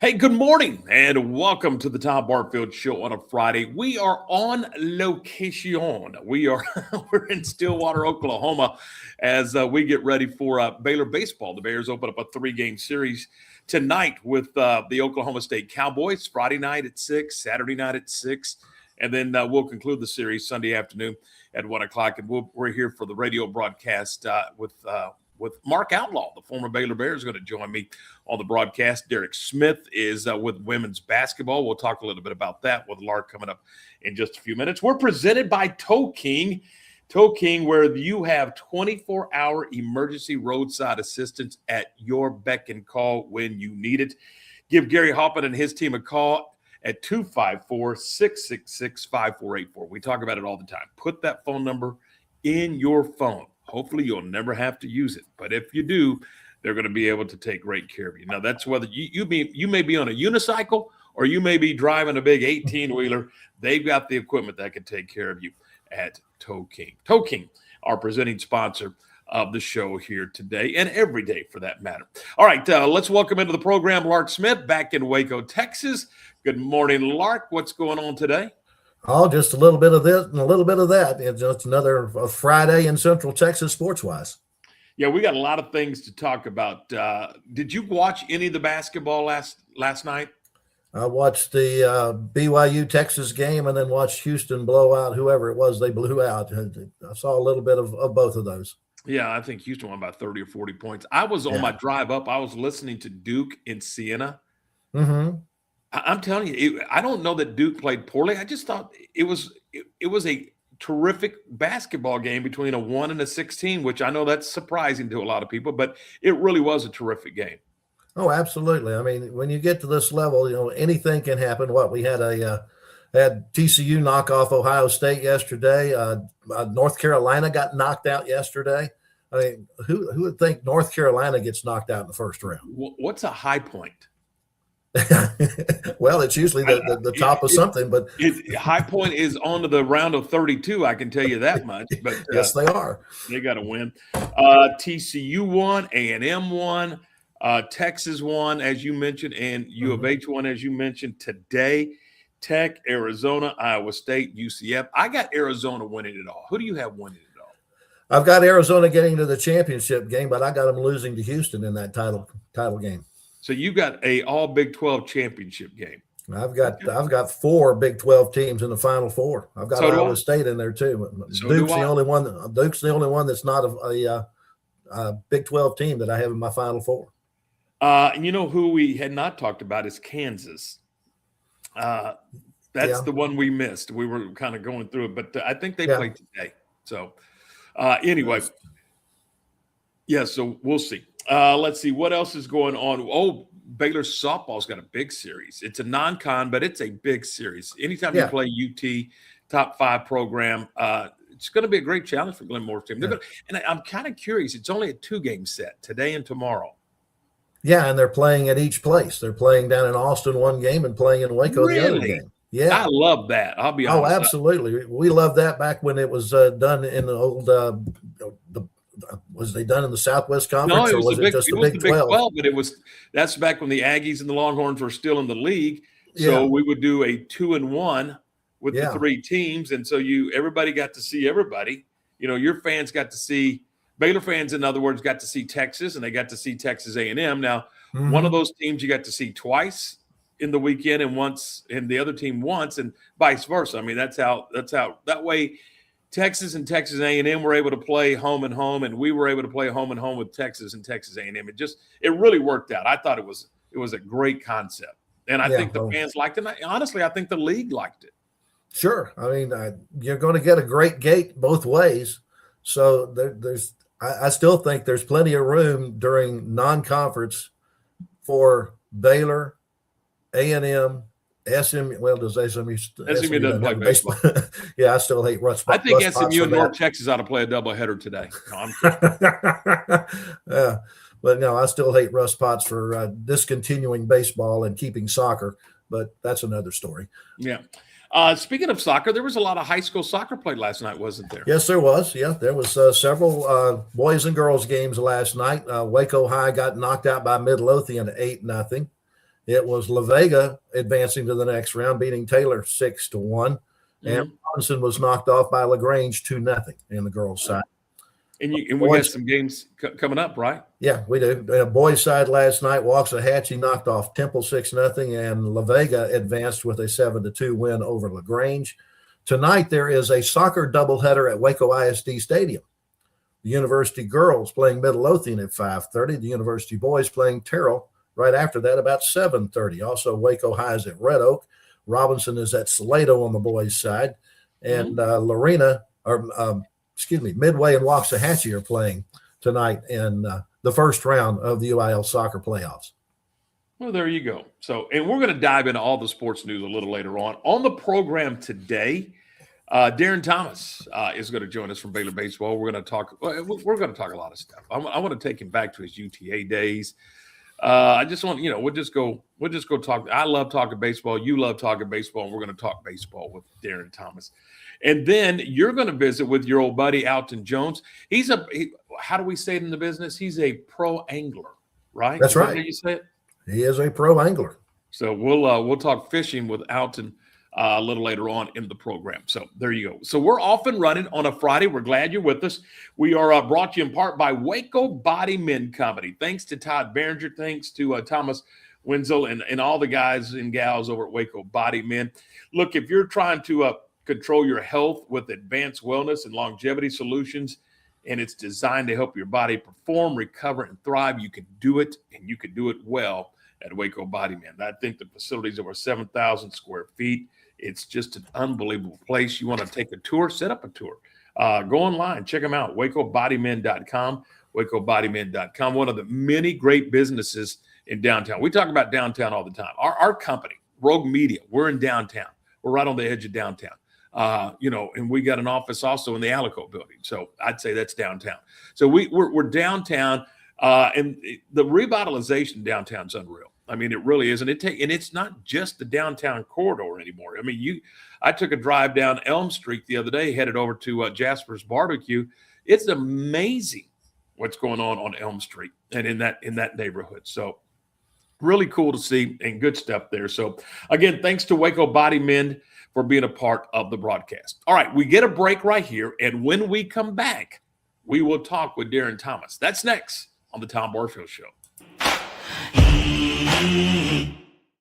Hey, good morning and welcome to the Tom Barfield Show on a Friday. We are on location. We're in Stillwater, Oklahoma, as we get ready for Baylor baseball. The Bears open up a three-game series tonight with the Oklahoma State Cowboys. Friday night at 6, Saturday night at 6, and then we'll conclude the series Sunday afternoon at 1 o'clock. And we're here for the radio broadcast with Mark Outlaw, the former Baylor Bear, is going to join me on the broadcast. Derek Smith is with women's basketball. We'll talk a little bit about that with Lark coming up in just a few minutes. We're presented by Tow King. Tow King, where you have 24-hour emergency roadside assistance at your beck and call when you need it. Give Gary Hoppin and his team a call at 254-666-5484. We talk about it all the time. Put that phone number in your phone. Hopefully you'll never have to use it. But if you do, they're going to be able to take great care of you. Now, that's whether you may be on a unicycle or you may be driving a big 18-wheeler. They've got the equipment that can take care of you at Tow King. Tow King, our presenting sponsor of the show here today and every day for that matter. All right, let's welcome into the program Lark Smith back in Waco, Texas. Good morning, Lark. What's going on today? Oh, just a little bit of this and a little bit of that. It's just another Friday in Central Texas sports-wise. Yeah, we got a lot of things to talk about. Did you watch any of the basketball last night? I watched the BYU-Texas game and then watched Houston blow out whoever it was they blew out. I saw a little bit of both of those. Yeah, I think Houston won by 30 or 40 points. I was on my drive up. I was listening to Duke in Siena. Mm-hmm. I'm telling you, I don't know that Duke played poorly. I just thought it was a terrific basketball game between a 1 and a 16, which I know that's surprising to a lot of people, but it really was a terrific game. Oh, absolutely. I mean, when you get to this level, anything can happen. We had had TCU knock off Ohio State yesterday. North Carolina got knocked out yesterday. I mean, who would think North Carolina gets knocked out in the first round? What's a high point? Well, it's usually the top of something, but high point is on to the round of 32. I can tell you that much. But yes, they are. They got to win. TCU won, A&M won, Texas won, as you mentioned, and U of H won, as you mentioned today. Tech, Arizona, Iowa State, UCF. I got Arizona winning it all. Who do you have winning it all? I've got Arizona getting to the championship game, but I got them losing to Houston in that title game. So you got a all Big 12 championship game. I've got 4 Big 12 teams in the Final Four. I've got Iowa State in there too. Duke's the only one. Duke's the only one that's not a Big 12 team that I have in my Final Four. And you know who we had not talked about is Kansas. That's the one we missed. We were kind of going through it, but I think they played today. So anyway, so we'll see. Let's see what else is going on. Oh, Baylor softball's got a big series. It's a non-con, but it's a big series. Anytime you play UT, top 5 program, it's going to be a great challenge for Glenn Moore's team. And I'm kind of curious. It's only a 2-game set today and tomorrow. Yeah, and they're playing at each place. They're playing down in Austin one game and playing in Waco the other game. Yeah, I love that. I'll be honest. Oh, absolutely. We loved that back when it was done in the old was they done in the Southwest Conference, or was it just the Big 12? But that's back when the Aggies and the Longhorns were still in the league. So we would do a 2-1 with the 3 teams, and so everybody got to see everybody. Your fans got to see Baylor fans, in other words, got to see Texas, and they got to see Texas A&M. Now, one of those teams you got to see twice in the weekend, and the other team once, and vice versa. I mean, that's how that way. Texas and Texas A&M were able to play home and home, and we were able to play home and home with Texas and Texas A&M. It really worked out. I thought it was a great concept, and I think the fans liked it. Honestly, I think the league liked it. Sure, I mean you're going to get a great gate both ways, so I still think there's plenty of room during non-conference for Baylor, A&M. SMU, does SMU doesn't play baseball? Yeah, I still hate Russ. I think SMU and North Texas ought to play a doubleheader today. No, I'm kidding. But no, I still hate Russ Potts for discontinuing baseball and keeping soccer. But that's another story. Yeah. Speaking of soccer, there was a lot of high school soccer played last night, wasn't there? Yes, there was. Yeah, there was several boys and girls games last night. Waco High got knocked out by Midlothian 8-0. It was La Vega advancing to the next round, beating Taylor 6-1. And Mhm. Robinson was knocked off by LaGrange 2-0 in the girls' side. And we got some games coming up, right? Yeah, we do. Boys' side last night, Waxahachie knocked off Temple 6-0, and La Vega advanced with a 7-2 win over LaGrange. Tonight, there is a soccer doubleheader at Waco ISD Stadium. The University girls playing Midlothian at 5:30. The University boys playing Terrell right after that about 7:30. Also, Waco High is at Red Oak. Robinson is at Salado on the boys' side. And Midway and Waxahachie are playing tonight in the first round of the UIL soccer playoffs. Well, there you go. So, and we're going to dive into all the sports news a little later on the program today. Darin Thomas is going to join us from Baylor Baseball. We're going to talk a lot of stuff. I want to take him back to his UTA days. I just want, we'll just go talk. I love talking baseball. You love talking baseball. And we're going to talk baseball with Darin Thomas. And then you're going to visit with your old buddy, Alton Jones. How do we say it in the business? He's a pro angler, right? That's right. How you say it? He is a pro angler. So we'll talk fishing with Alton a little later on in the program. So there you go. So we're off and running on a Friday. We're glad you're with us. We are brought to you in part by Waco Body Men Company. Thanks to Todd Behringer. Thanks to Thomas Wenzel and all the guys and gals over at Waco Body Men. Look, if you're trying to control your health with advanced wellness and longevity solutions, and it's designed to help your body perform, recover, and thrive, you can do it, and you can do it well at Waco Body Men. I think the facility is over 7,000 square feet. It's just an unbelievable place. You want to take a tour, set up a tour. Go online, check them out, wacobodymen.com, wacobodymen.com, one of the many great businesses in downtown. We talk about downtown all the time. Our company, Rogue Media, we're in downtown. We're right on the edge of downtown. And we got an office also in the Alico building. So I'd say that's downtown. So we're downtown, and the revitalization downtown is unreal. I mean, it really is. And it's not just the downtown corridor anymore. I mean, I took a drive down Elm Street the other day, headed over to Jasper's Barbecue. It's amazing what's going on Elm Street and in that neighborhood. So really cool to see and good stuff there. So again, thanks to Waco Body Men for being a part of the broadcast. All right, we get a break right here. And when we come back, we will talk with Darin Thomas. That's next on the Tom Barfield Show.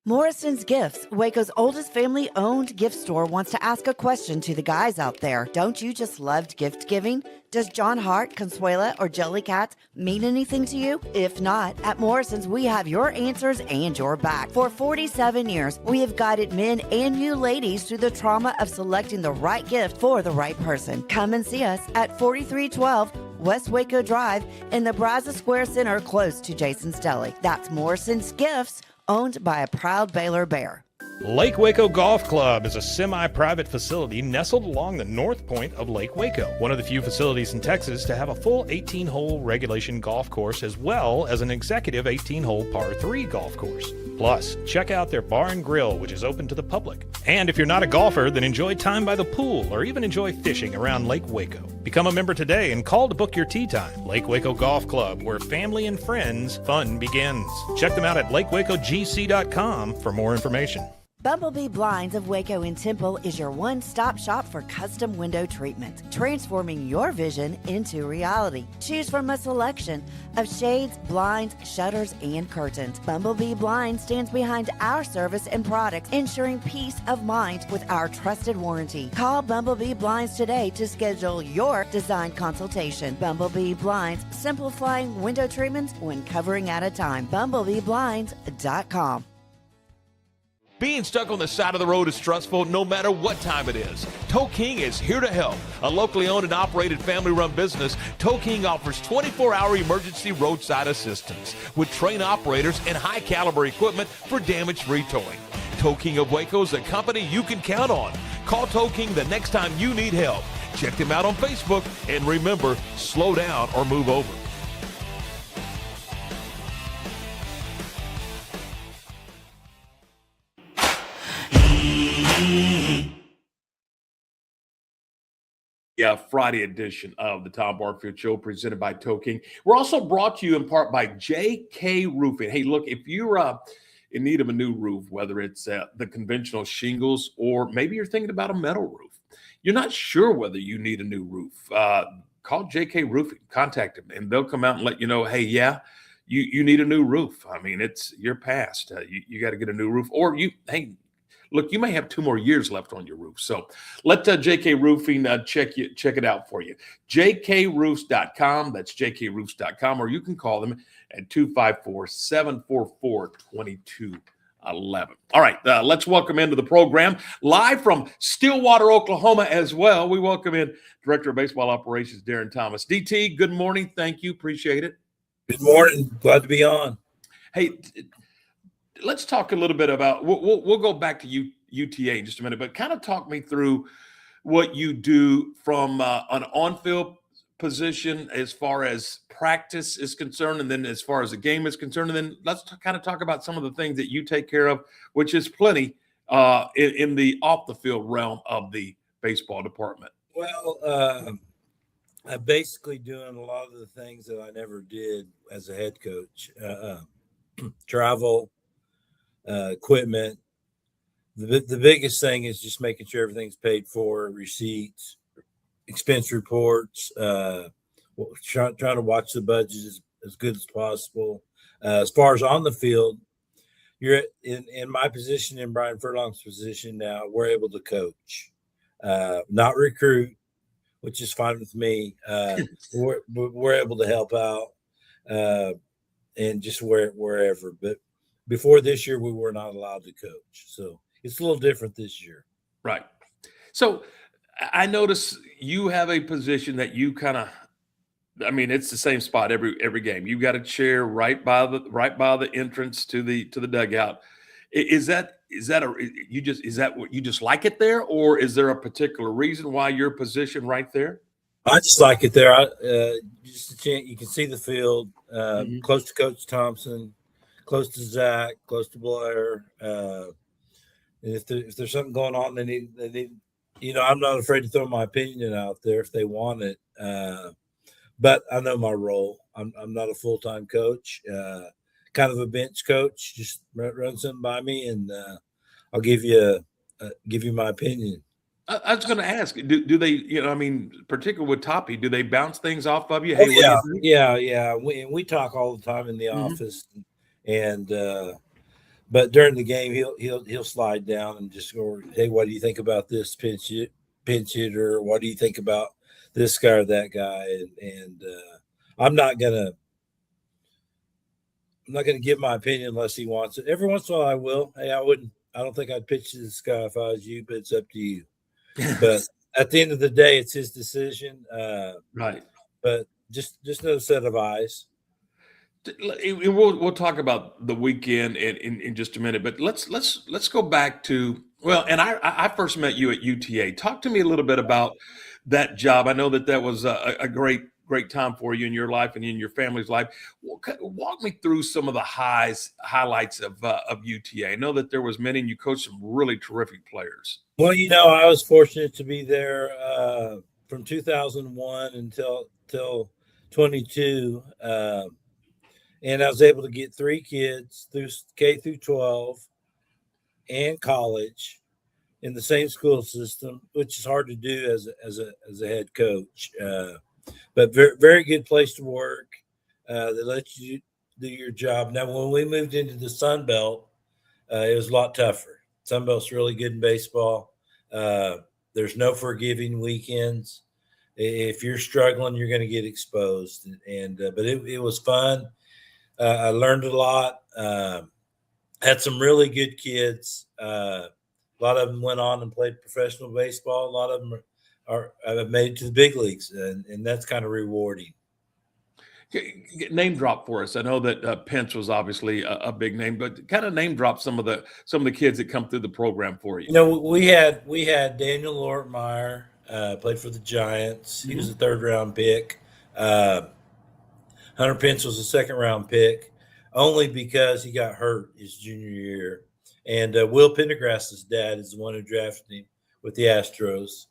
Morrison's Gifts, Waco's oldest family-owned gift store, wants to ask a question to the guys out there. Don't you just love gift giving? Does John Hart, Consuela, or Jellycat mean anything to you? If not, at Morrison's, we have your answers and your back. For 47 years, we have guided men and you ladies through the trauma of selecting the right gift for the right person. Come and see us at 4312 West Waco Drive in the Brazos Square Center, close to Jason's Deli. That's Morrison's Gifts, owned by a proud Baylor Bear. Lake Waco Golf Club is a semi-private facility nestled along the north point of Lake Waco, one of the few facilities in Texas to have a full 18-hole regulation golf course as well as an executive 18-hole par 3 golf course. Plus, check out their bar and grill, which is open to the public. And if you're not a golfer, then enjoy time by the pool or even enjoy fishing around Lake Waco. Become a member today and call to book your tee time. Lake Waco Golf Club, where family and friends fun begins. Check them out at lakewacogc.com for more information. Bumblebee Blinds of Waco and Temple is your one-stop shop for custom window treatment, transforming your vision into reality. Choose from a selection of shades, blinds, shutters, and curtains. Bumblebee Blinds stands behind our service and products, ensuring peace of mind with our trusted warranty. Call Bumblebee Blinds today to schedule your design consultation. Bumblebee Blinds, simplifying window treatments one covering at a time. BumblebeeBlinds.com. Being stuck on the side of the road is stressful no matter what time it is. Tow King is here to help. A locally owned and operated family-run business, Tow King offers 24-hour emergency roadside assistance with trained operators and high-caliber equipment for damage-free towing. Tow King of Waco is a company you can count on. Call Tow King the next time you need help. Check them out on Facebook, and remember, slow down or move over. Yeah, Friday edition of the Tom Barfield Show presented by Tow King. We're also brought to you in part by JK Roofing. Hey, look, if you're in need of a new roof, whether it's the conventional shingles or maybe you're thinking about a metal roof. You're not sure whether you need a new roof. Call JK Roofing, contact them, and they'll come out and let you know, hey, yeah, you need a new roof. I mean, it's your past. You got to get a new roof, or hey, look, you may have 2 more years left on your roof. So let JK Roofing check it out for you. jkroofs.com. That's jkroofs.com, or you can call them at 254-744-2211. All right, let's welcome into the program live from Stillwater, Oklahoma as well. We welcome in Director of Baseball Operations, Darin Thomas. DT, good morning. Thank you. Appreciate it. Good morning. Glad to be on. Hey, let's talk a little bit about, we'll go back to UTA in just a minute, but kind of talk me through what you do from an on-field position as far as practice is concerned, and then as far as the game is concerned, and then let's kind of talk about some of the things that you take care of, which is plenty in the off-the-field realm of the baseball department. Well, I'm basically doing a lot of the things that I never did as a head coach. Travel, equipment. The biggest thing is just making sure everything's paid for, receipts, expense reports, trying to watch the budget as good as possible. As far as on the field, you're in my position, in Brian Furlong's position now, we're able to coach, not recruit, which is fine with me. We're able to help out and just wherever. But before this year, we were not allowed to coach. So it's a little different this year. Right. So I notice you have a position that you kind of, I mean, it's the same spot every game. You got a chair right by the entrance to the dugout. Is that what you just like it there, or is there a particular reason why you're positioned right there? I just like it there. Just a chance, you can see the field, close to Coach Thompson, close to Zach, close to Blair. And if there's something going on, they need. I'm not afraid to throw my opinion out there if they want it. But I know my role. I'm not a full-time coach. Kind of a bench coach. Just run something by me, and I'll give you my opinion. I was going to ask, do they, particularly with Toppy, do they bounce things off of you? Hey, what do you think? Yeah. We talk all the time in the office, and but during the game, he'll slide down and just go, hey, what do you think about this pinch hitter? What do you think about this guy or that guy? And I'm not gonna give my opinion unless he wants it. Every once in a while I will. Hey, I don't think I'd pitch to this guy if I was you, but it's up to you. But at the end of the day, it's his decision. Right. But just another set of eyes. We'll talk about the weekend in just a minute, but let's go back to, well, and I first met you at UTA. Talk to me a little bit about that job. I know that was a great time for you in your life and in your family's life. Walk me through some of the highlights of UTA. I know that there was many, and you coached some really terrific players. Well, I was fortunate to be there from 2001 until 22. And I was able to get 3 kids through K through 12 and college in the same school system, which is hard to do as a head coach. But very, very good place to work. They let you do your job. Now, when we moved into the Sun Belt, it was a lot tougher. Sun Belt's really good in baseball. There's no forgiving weekends. If you're struggling, you're going to get exposed. But it was fun. I learned a lot. Had some really good kids. A lot of them went on and played professional baseball. A lot of them have made it to the big leagues, and that's kind of rewarding. Name drop for us. I know that Pence was obviously a big name, but kind of name drop some of the kids that come through the program for you. We had Daniel Lortmeyer, played for the Giants. He was a 3rd-round pick. Hunter Pence was a 2nd-round pick, only because he got hurt his junior year. And Will Pendergrass's dad is the one who drafted him with the Astros.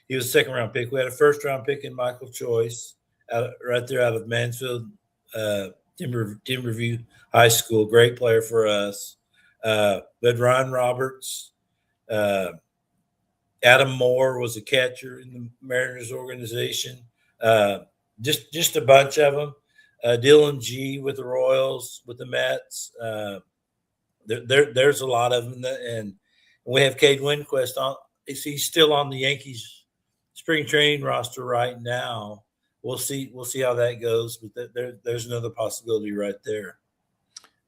He was a 2nd-round pick. We had a 1st-round pick in Michael Choice, right there out of Mansfield, Timberview High School, great player for us. But Ryan Roberts, Adam Moore was a catcher in the Mariners organization. Just a bunch of them. Dylan G with the Royals, with the Mets. There's a lot of them, and we have Cade Winquist on. He's still on the Yankees spring training roster right now. We'll see how that goes, but there's another possibility right there.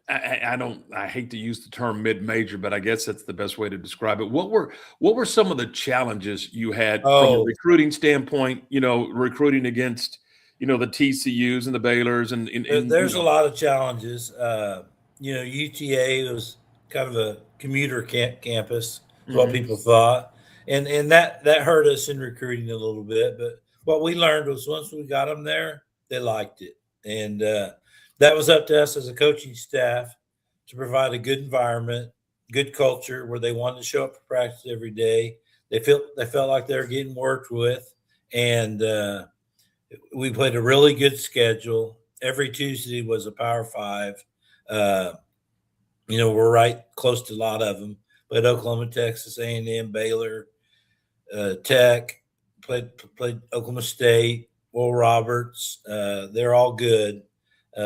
I hate to use the term mid-major, but I guess that's the best way to describe it. What were some of the challenges you had from a recruiting standpoint, recruiting against, the TCUs and the Baylors and there's a lot of challenges. UTA was kind of a commuter campus, is what people thought. And that hurt us in recruiting a little bit, but what we learned was once we got them there, they liked it. And that was up to us as a coaching staff to provide a good environment, good culture where they wanted to show up for practice every day. They felt like they were getting worked with. And we played a really good schedule. Every Tuesday was a Power 5. We're right close to a lot of them. Played Oklahoma, Texas, A&M, Baylor, Tech, played Oklahoma State, Will Roberts. They're all good.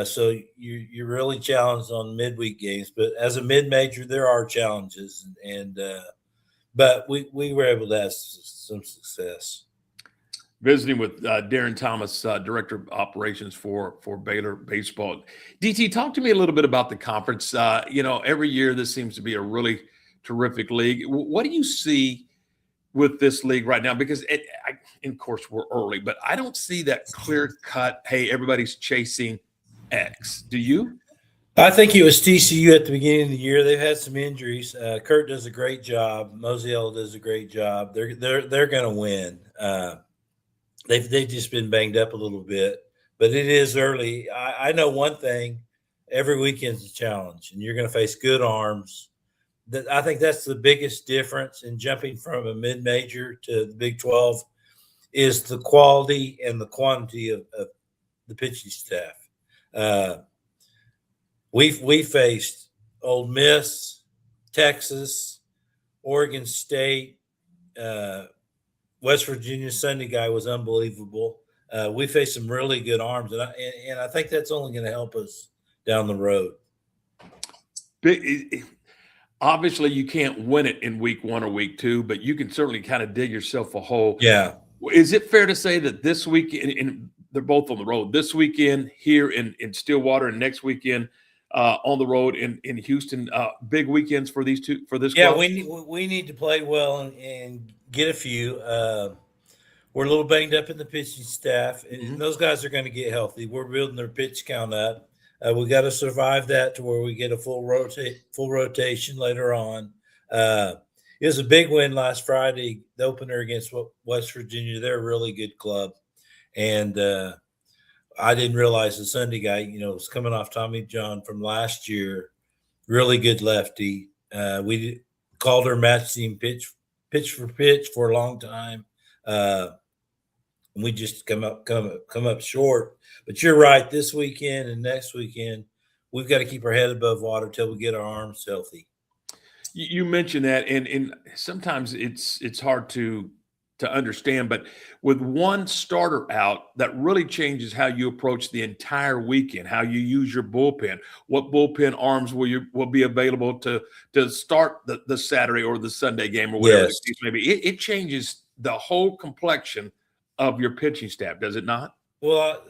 So you're really challenged on midweek games. But as a mid-major, there are challenges. But we were able to have some success. Visiting with Darin Thomas, Director of Operations for Baylor Baseball. DT, talk to me a little bit about the conference. Every year this seems to be a really terrific league. What do you see with this league right now? Because, of course, we're early, but I don't see that clear-cut, hey, everybody's chasing X. Do you? I think it was TCU at the beginning of the year. They've had some injuries. Kurt does a great job. Mosiel does a great job. They're going to win. They've just been banged up a little bit, but it is early. I know one thing: every weekend's a challenge, and you're going to face good arms. I think that's the biggest difference in jumping from a mid-major to the Big 12 is the quality and the quantity of the pitching staff. We faced Ole Miss, Texas, Oregon State, West Virginia. Sunday guy was unbelievable. We faced some really good arms, and I think that's only going to help us down the road. Obviously, you can't win it in week 1 or week 2, but you can certainly kind of dig yourself a hole. Yeah. Is it fair to say that this week, and they're both on the road, this weekend here in Stillwater and next weekend on the road in Houston, big weekends for these two, for this club? Yeah, we need to play well and get a few. We're a little banged up in the pitching staff, and those guys are going to get healthy. We're building their pitch count up. We got to survive that to where we get a full rotation later on. It was a big win last Friday, the opener against West Virginia. They're a really good club. And I didn't realize the Sunday guy, was coming off Tommy John from last year. Really good lefty. We called her match team pitch for pitch for a long time. We just come up short. But you're right. This weekend and next weekend, we've got to keep our head above water till we get our arms healthy. You mentioned that, and sometimes it's hard to understand, but with one starter out, that really changes how you approach the entire weekend, how you use your bullpen, what bullpen arms will be available to start the Saturday or the Sunday game or whatever the case may be. It changes the whole complexion of your pitching staff, does it not? Well,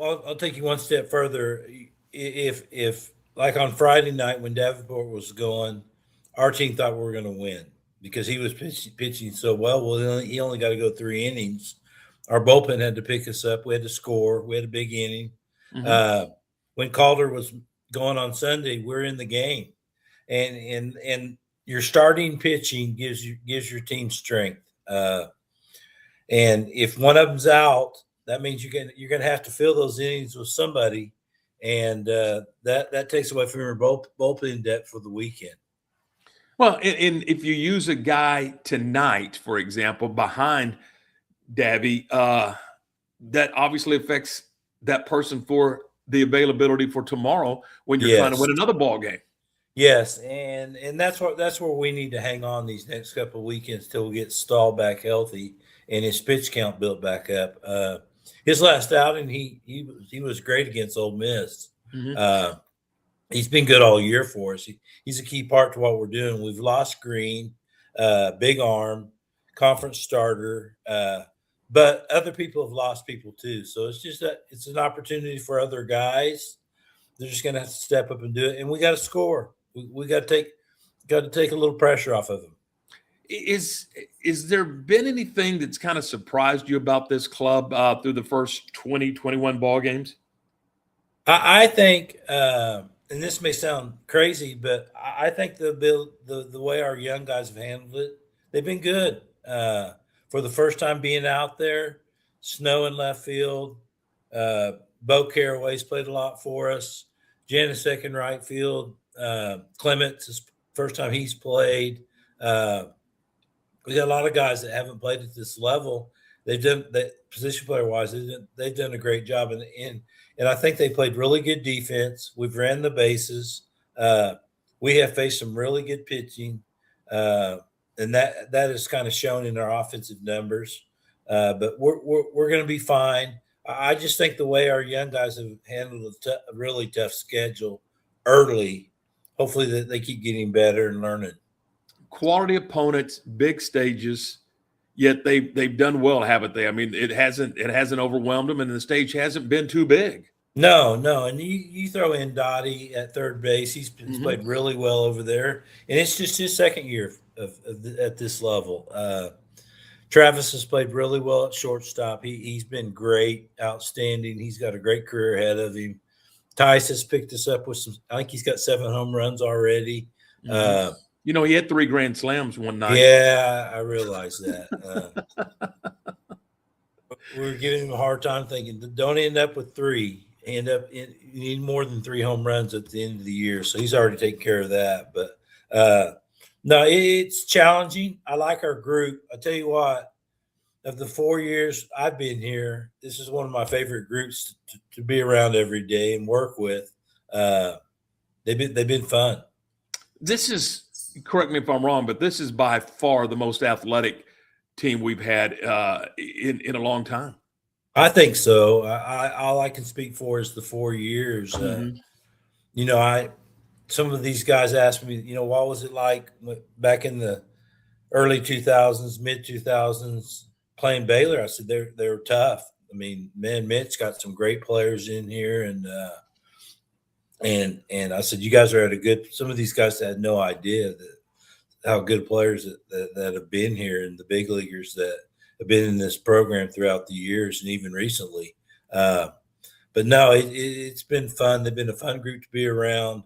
I'll take you one step further. If like on Friday night when Davenport was going, our team thought we were going to win because he was pitching so well. Well, he only got to go 3 innings. Our bullpen had to pick us up. We had to score. We had a big inning. Mm-hmm. When Calder was going on Sunday, we're in the game, and your starting pitching gives your team strength. And if one of them's out, that means you're going to have to fill those innings with somebody, and that takes away from your bullpen depth for the weekend. Well, and if you use a guy tonight, for example, behind Davy, that obviously affects that person for the availability for tomorrow when you're trying to win another ball game. Yes, and that's where we need to hang on these next couple of weekends till we get Stahl back healthy and his pitch count built back up. His last outing, he was great against Ole Miss. Mm-hmm. He's been good all year for us. He's a key part to what we're doing. We've lost Green, big arm, conference starter, but other people have lost people too. So it's just it's an opportunity for other guys. They're just going to have to step up and do it, and we got to score. We got to take a little pressure off of them. Is there been anything that's kind of surprised you about this club through the first 20, 21 ball games? I think, and this may sound crazy, but I think the way our young guys have handled it, they've been good. For the first time being out there, snow in left field, Bo Caraway's played a lot for us. Janicek in right field. Clements is first time he's played. We got a lot of guys that haven't played at this level. They've done that position player wise. They've done a great job, and I think they played really good defense. We've ran the bases. We have faced some really good pitching, and that is kind of shown in our offensive numbers. But we're going to be fine. I just think the way our young guys have handled a really tough schedule early, hopefully that they keep getting better and learning. Quality opponents, big stages, yet they've done well, haven't they? I mean, it hasn't overwhelmed them, and the stage hasn't been too big. No, and you throw in Dottie at third base. He's played really well over there, and it's just his second year at this level. Travis has played really well at shortstop. He's been great, outstanding. He's got a great career ahead of him. Tice has picked us up with some. I think he's got 7 home runs already. Mm-hmm. He had 3 grand slams one night. Yeah, I realize that. We were giving him a hard time, thinking, don't end up with 3. You need more than 3 home runs at the end of the year. So he's already taken care of that. But no, it's challenging. I like our group. I tell you what, of the 4 years I've been here, this is one of my favorite groups to be around every day and work with. They've been fun. This is, correct me if I'm wrong, but this is by far the most athletic team we've had in a long time. I think so. All I can speak for is the 4 years. Some of these guys asked me, what was it like back in the early 2000s, mid 2000s playing Baylor? I said they were tough. I mean, man, Mitch got some great players in here, and I said, you guys are at a good. Some of these guys had no idea how good players that have been here, and the big leaguers that have been in this program throughout the years and even recently. But no, it's been fun. They've been a fun group to be around.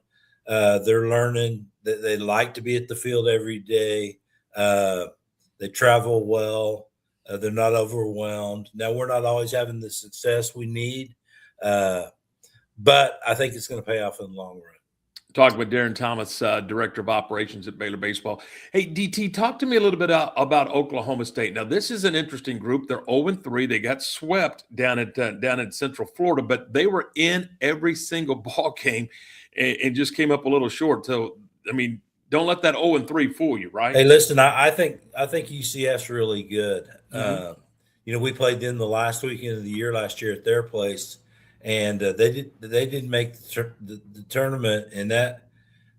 They're learning that they like to be at the field every day. They travel well. They're not overwhelmed. Now, we're not always having the success we need, but I think it's going to pay off in the long run. Talking with Darin Thomas, Director of Operations at Baylor Baseball. Hey, DT, talk to me a little bit about Oklahoma State. Now, this is an interesting group. They're 0-3. They got swept down in Central Florida, but they were in every single ball game and just came up a little short. So, I mean, don't let that 0-3 fool you, right? Hey, listen, I think UCF's really good. Mm-hmm. We played them the last weekend of the year last year at their place. And they didn't make the tournament, and that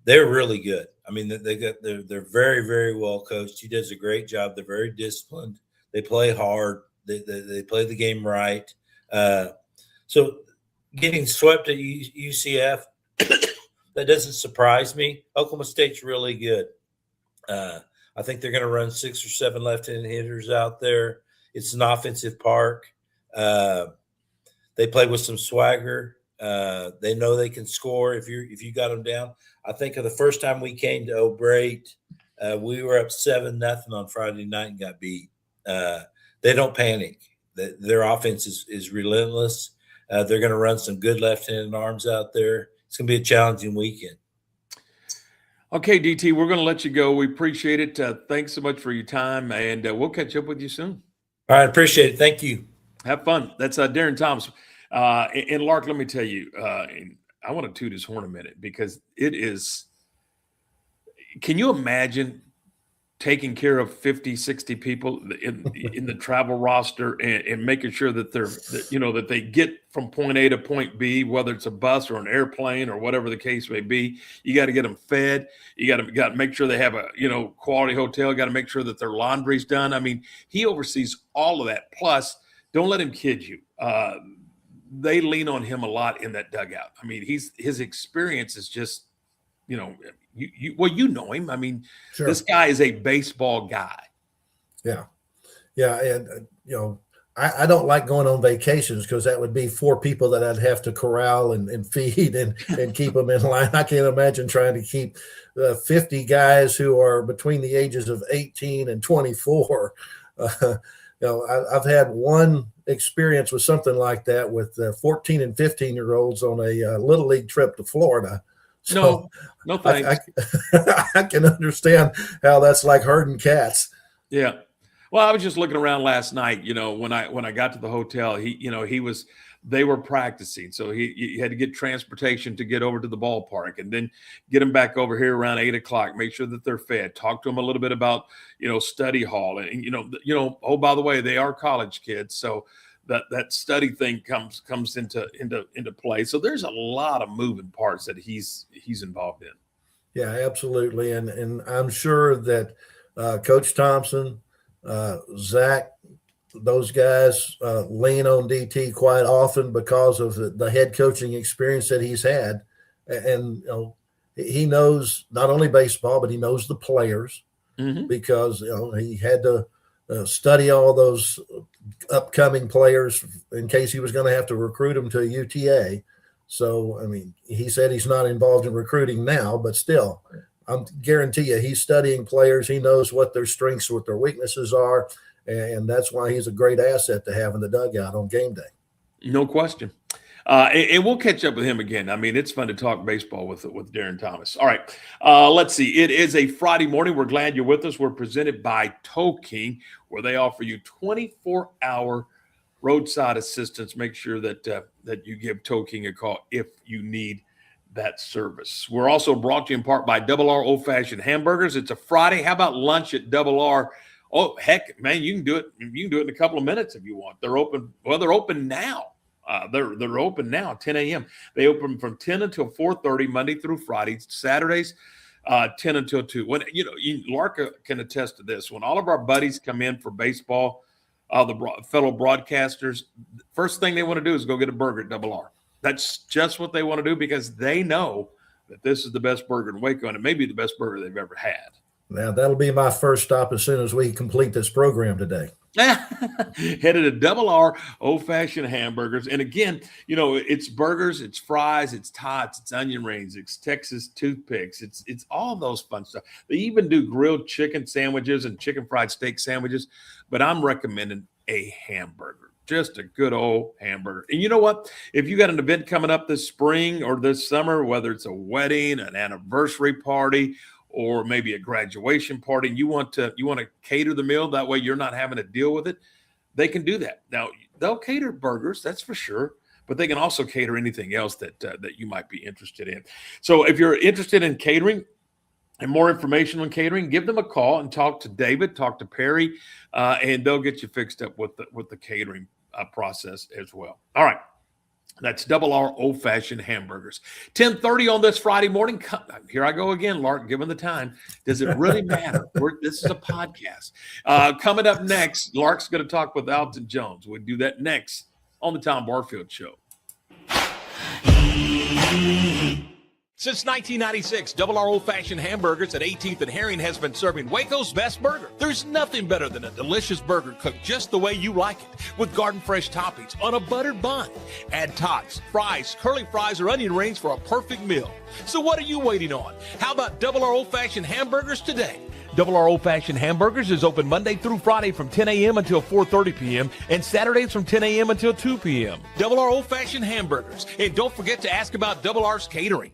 they're really good. I mean, they're very, very well coached. He does a great job. They're very disciplined. They play hard. They play the game right. So getting swept at UCF, that doesn't surprise me. Oklahoma State's really good. I think they're going to run 6 or 7 left-handed hitters out there. It's an offensive park. They play with some swagger. They know they can score if you got them down. I think of the first time we came to O'Brate, we were up 7-0 on Friday night and got beat. They don't panic. Their offense is relentless. They're going to run some good left-handed arms out there. It's going to be a challenging weekend. Okay, DT, we're going to let you go. We appreciate it. Thanks so much for your time, and we'll catch up with you soon. All right, appreciate it. Thank you. Have fun. That's Darin Thomas, And Lark, let me tell you, and I want to toot his horn a minute because it is. Can you imagine taking care of 50, 60 people in the travel roster and making sure that that they get from point A to point B, whether it's a bus or an airplane or whatever the case may be. You got to get them fed. You got to make sure they have a, quality hotel. Got to make sure that their laundry's done. I mean, he oversees all of that. Plus, don't let him kid you. They lean on him a lot in that dugout. I mean, his experience is just, you know him. I mean, Sure. This guy is a baseball guy. Yeah. And, I don't like going on vacations because that would be 4 people that I'd have to corral and feed and keep them in line. I can't imagine trying to keep 50 guys who are between the ages of 18 and 24. I've had one experience with something like that with 14 and 15-year-olds on a Little League trip to Florida. So no thanks. I can understand how that's like herding cats. Yeah. Well, I was just looking around last night, when I got to the hotel, they were practicing. So he had to get transportation to get over to the ballpark and then get them back over here around 8:00, make sure that they're fed, talk to them a little bit about, study hall and, oh, by the way, they are college kids. So that study thing comes into play. So there's a lot of moving parts that he's involved in. Yeah, absolutely. And I'm sure that Coach Thompson, Zach, those guys lean on DT quite often because of the head coaching experience that he's had. And, he knows not only baseball, but he knows the players because, he had to study all those upcoming players in case he was going to have to recruit them to a UTA. So, I mean, he said he's not involved in recruiting now, but still, I guarantee you he's studying players. He knows what their strengths, what their weaknesses are, and that's why he's a great asset to have in the dugout on game day. No question. And we'll catch up with him again. I mean, it's fun to talk baseball with Darin Thomas. All right, let's see. It is a Friday morning. We're glad you're with us. We're presented by Tow King, where they offer you 24-hour roadside assistance. Make sure that you give Tow King a call if you need that service. We're also brought to you in part by Double R Old Fashioned Hamburgers. It's a Friday. How about lunch at Double R? Oh, heck, man, you can do it. You can do it in a couple of minutes if you want. They're open. Well, they're open now. They're open now, 10 a.m. They open from 10 until 4:30 Monday through Friday. Saturdays, 10 until 2. When Larka can attest to this. When all of our buddies come in for baseball, the fellow broadcasters, first thing they want to do is go get a burger at Double R. That's just what they want to do because they know that this is the best burger in Waco, and it may be the best burger they've ever had. Now, that'll be my first stop as soon as we complete this program today. Headed to Double R Old Fashioned Hamburgers. And again, it's burgers, it's fries, it's tots, it's onion rings, it's Texas toothpicks. It's all those fun stuff. They even do grilled chicken sandwiches and chicken fried steak sandwiches. But I'm recommending a hamburger. Just a good old hamburger. And you know what? If you got an event coming up this spring or this summer, whether it's a wedding, an anniversary party, or maybe a graduation party, and you want to cater the meal, that way you're not having to deal with it, they can do that. Now, they'll cater burgers, that's for sure, but they can also cater anything else that you might be interested in. So if you're interested in catering and more information on catering, give them a call and talk to David, talk to Perry, and they'll get you fixed up with the catering process as well. All right. That's Double R Old Fashioned Hamburgers. 10:30 on this Friday morning. Here I go again, Lark, given the time. Does it really matter? This is a podcast. Coming up next, Lark's going to talk with Alton Jones. We'll do that next on the Tom Barfield Show. Since 1996, Double R Old Fashioned Hamburgers at 18th and Herring has been serving Waco's best burger. There's nothing better than a delicious burger cooked just the way you like it, with garden fresh toppings on a buttered bun. Add tots, fries, curly fries, or onion rings for a perfect meal. So what are you waiting on? How about Double R Old Fashioned Hamburgers today? Double R Old Fashioned Hamburgers is open Monday through Friday from 10 a.m. until 4:30 p.m. and Saturdays from 10 a.m. until 2 p.m. Double R Old Fashioned Hamburgers. And don't forget to ask about Double R's catering.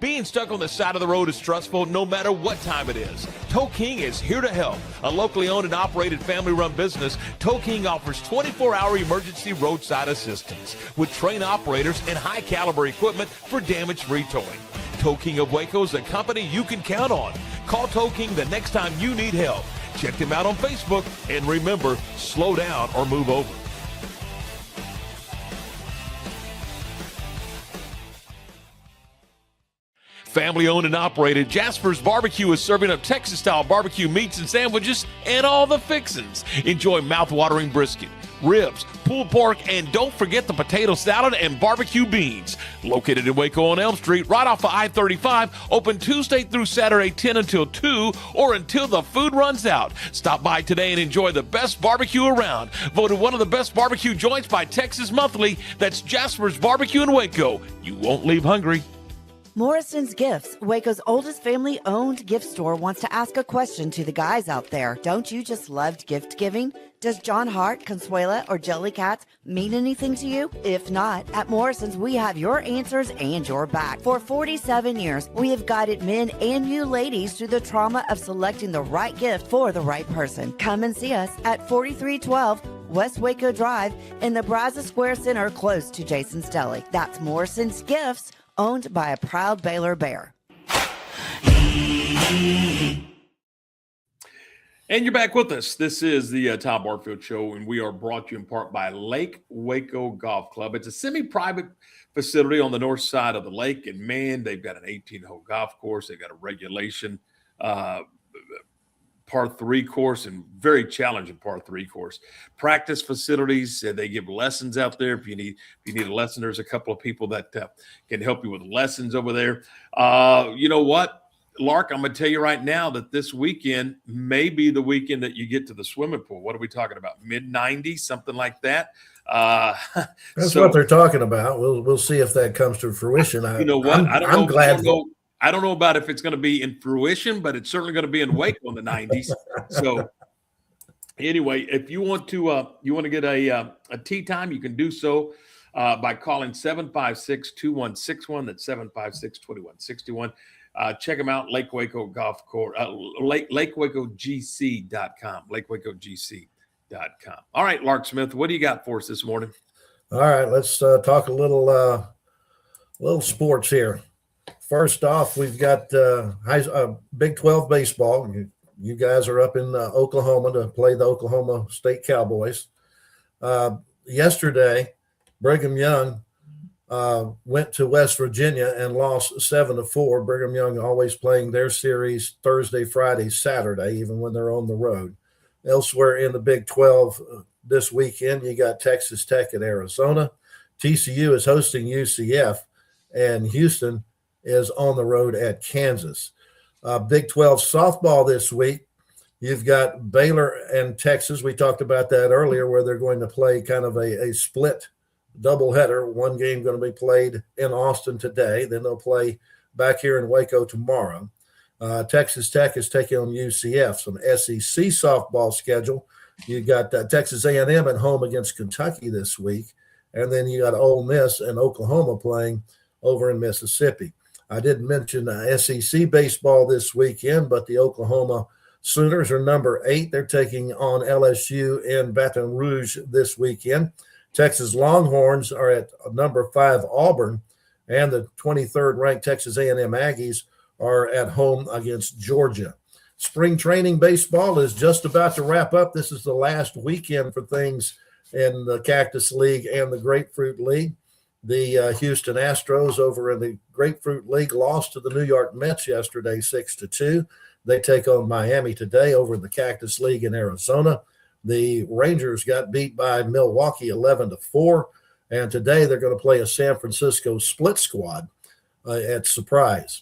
Being stuck on the side of the road is stressful no matter what time it is. Tow King is here to help. A locally owned and operated family-run business, Tow King offers 24-hour emergency roadside assistance with trained operators and high-caliber equipment for damage-free towing. Tow King of Waco is a company you can count on. Call Tow King the next time you need help. Check them out on Facebook, and remember, slow down or move over. Family owned and operated, Jasper's Barbecue is serving up Texas-style barbecue meats and sandwiches and all the fixins. Enjoy mouth-watering brisket, ribs, pulled pork, and don't forget the potato salad and barbecue beans. Located in Waco on Elm Street, right off of I-35, open Tuesday through Saturday 10 until 2 or until the food runs out. Stop by today and enjoy the best barbecue around. Voted one of the best barbecue joints by Texas Monthly. That's Jasper's Barbecue in Waco. You won't leave hungry. Morrison's Gifts, Waco's oldest family-owned gift store, wants to ask a question to the guys out there. Don't you just love gift giving? Does John Hart, Consuela, or Jellycat mean anything to you? If not, at Morrison's, we have your answers and your back. For 47 years, we have guided men and you ladies through the trauma of selecting the right gift for the right person. Come and see us at 4312 West Waco Drive in the Brazos Square Center, close to Jason's Deli. That's Morrison's Gifts, owned by a proud Baylor Bear. And you're back with us. This is the Tom Barfield Show, and we are brought to you in part by Lake Waco Golf Club. It's a semi-private facility on the north side of the lake, and man, they've got an 18-hole golf course. They've got a regulation par 3 course and very challenging par 3 course. Practice facilities, they give lessons out there. If you need a lesson, there's a couple of people that can help you with lessons over there. You know what, Lark, I'm going to tell you right now that this weekend may be the weekend that you get to the swimming pool. What are we talking about? Mid-90s, something like that. That's what they're talking about. We'll see if that comes to fruition. You know what? I'm glad. I don't know about if it's going to be in fruition, but it's certainly going to be in Waco in the 90s. So anyway, if you want to get a tee time, you can do so by calling 756-2161. That's 756-2161. Check them out, Lake Waco Golf Course, LakeWacoGC.com, LakeWacoGC.com. All right, Lark Smith, what do you got for us this morning? All right, let's talk a little sports here. First off, we've got Big 12 baseball. You guys are up in Oklahoma to play the Oklahoma State Cowboys. Yesterday, Brigham Young went to West Virginia and lost 7-4. Brigham Young always playing their series Thursday, Friday, Saturday, even when they're on the road. Elsewhere in the Big 12 this weekend, you got Texas Tech at Arizona. TCU is hosting UCF, and Houston is on the road at Kansas. Big 12 softball this week. You've got Baylor and Texas. We talked about that earlier, where they're going to play kind of a split doubleheader. One game going to be played in Austin today. Then they'll play back here in Waco tomorrow. Texas Tech is taking on UCF. Some SEC softball schedule. You got Texas A&M at home against Kentucky this week. And then you got Ole Miss and Oklahoma playing over in Mississippi. I didn't mention SEC baseball this weekend, but the Oklahoma Sooners are number 8. They're taking on LSU in Baton Rouge this weekend. Texas Longhorns are at number 5 Auburn, and the 23rd ranked Texas A&M Aggies are at home against Georgia. Spring training baseball is just about to wrap up. This is the last weekend for things in the Cactus League and the Grapefruit League. The Houston Astros over in the Grapefruit League lost to the New York Mets yesterday 6-2. They take on Miami today over in the Cactus League in Arizona. The Rangers got beat by Milwaukee 11-4, and today they're going to play a San Francisco split squad at Surprise.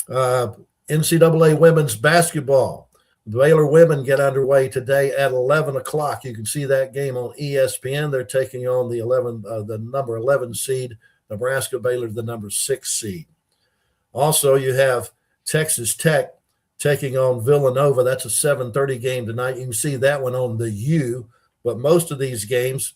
NCAA women's basketball. The Baylor women get underway today at 11 o'clock. You can see that game on ESPN. They're taking on the number 11 seed, Nebraska. Baylor, the number 6 seed. Also, you have Texas Tech taking on Villanova. That's a 7:30 game tonight. You can see that one on the U, but most of these games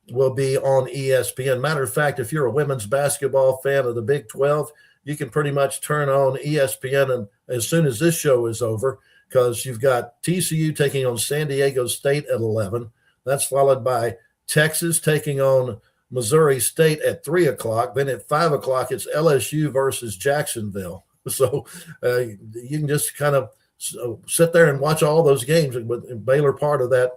will be on ESPN. Matter of fact, if you're a women's basketball fan of the Big 12, you can pretty much turn on ESPN and as soon as this show is over, because you've got TCU taking on San Diego State at 11. That's followed by Texas taking on Missouri State at 3 o'clock. Then at 5 o'clock, it's LSU versus Jacksonville. So you can just kind of sit there and watch all those games, with Baylor part of that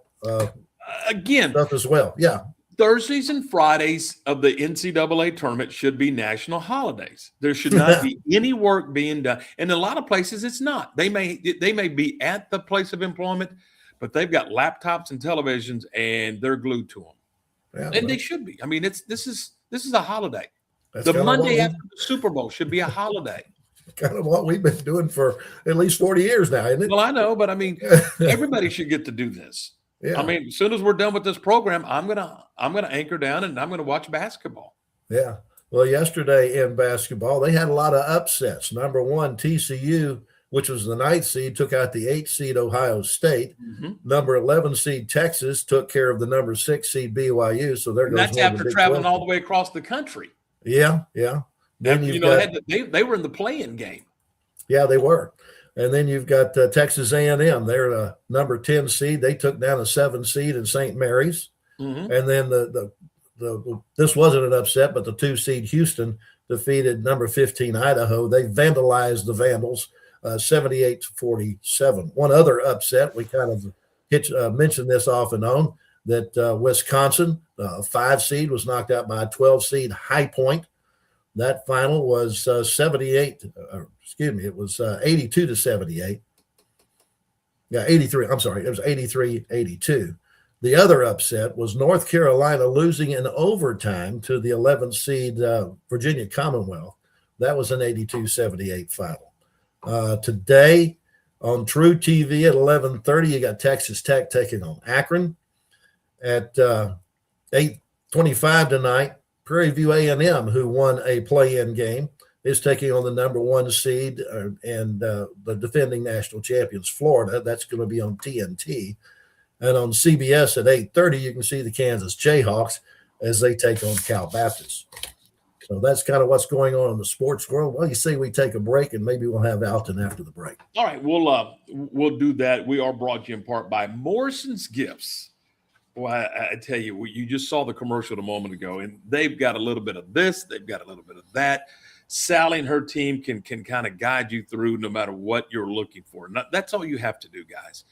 again stuff as well. Yeah. Thursdays and Fridays of the NCAA tournament should be national holidays. There should not be any work being done. And in a lot of places, it's not. They may be at the place of employment, but they've got laptops and televisions, and they're glued to them. Yeah, and they should be. I mean, this is a holiday. The Monday after the Super Bowl should be a holiday. Kind of what we've been doing for at least 40 years now, isn't it? Well, I know, but I mean, everybody should get to do this. Yeah. I mean, as soon as we're done with this program, I'm gonna anchor down and I'm gonna watch basketball. Yeah. Well, yesterday in basketball, they had a lot of upsets. Number one, TCU, which was the 9th seed, took out the 8th seed Ohio State. Mm-hmm. Number 11 seed Texas took care of the number 6 seed BYU. So there goes. That's after traveling all the way across the country. Yeah, yeah. Then they were in the play-in game. Yeah, they were. And then you've got Texas A&M. They're a number 10 seed. They took down a 7 seed in St. Mary's. Mm-hmm. And then the this wasn't an upset, but the 2 seed Houston defeated number 15 Idaho. They vandalized the Vandals 78-47. One other upset, we kind of mentioned this off and on, that Wisconsin, 5 seed, was knocked out by a 12 seed High Point. That final was 82-78. Yeah, 83. I'm sorry. It was 83-82. The other upset was North Carolina losing in overtime to the 11th seed Virginia Commonwealth. That was an 82-78 final. Today on True TV at 11:30, you got Texas Tech taking on Akron. At 8:25 tonight, Prairie View A&M, who won a play-in game, is taking on the number 1 seed and the defending national champions, Florida. That's going to be on TNT. And on CBS at 8:30, you can see the Kansas Jayhawks as they take on Cal Baptist. So that's kind of what's going on in the sports world. Well, you see, we take a break, and maybe we'll have Alton after the break. All right, we'll do that. We are brought to you in part by Morrison's Gifts. Well, I tell you, you just saw the commercial a moment ago, and they've got a little bit of this, they've got a little bit of that. Sally and her team can kind of guide you through no matter what you're looking for. That's all you have to do, guys.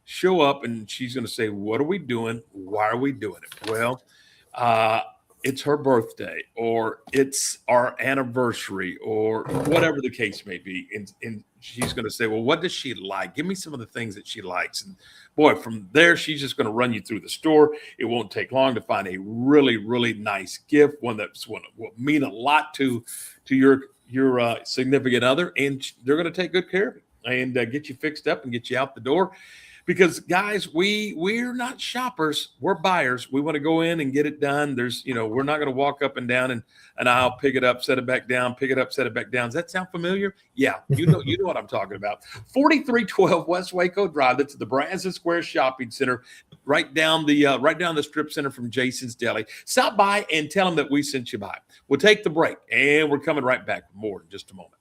Show up, and she's going to say, what are we doing? Why are we doing it? Well, it's her birthday, or it's our anniversary, or whatever the case may be. And she's going to say, well, what does she like? Give me some of the things that she likes. And boy, from there, she's just going to run you through the store. It won't take long to find a really, really nice gift, one that's will mean a lot to your significant other, and they're going to take good care of it and get you fixed up and get you out the door. Because guys, we're not shoppers, we're buyers. We want to go in and get it done. We're not going to walk up and down an aisle, pick it up, set it back down, pick it up, set it back down. Does that sound familiar? Yeah, you know what I'm talking about. 4312 West Waco Drive. That's the Brazos Square Shopping Center, right down the strip center from Jason's Deli. Stop by and tell them that we sent you by. We'll take the break, and we're coming right back with more in just a moment.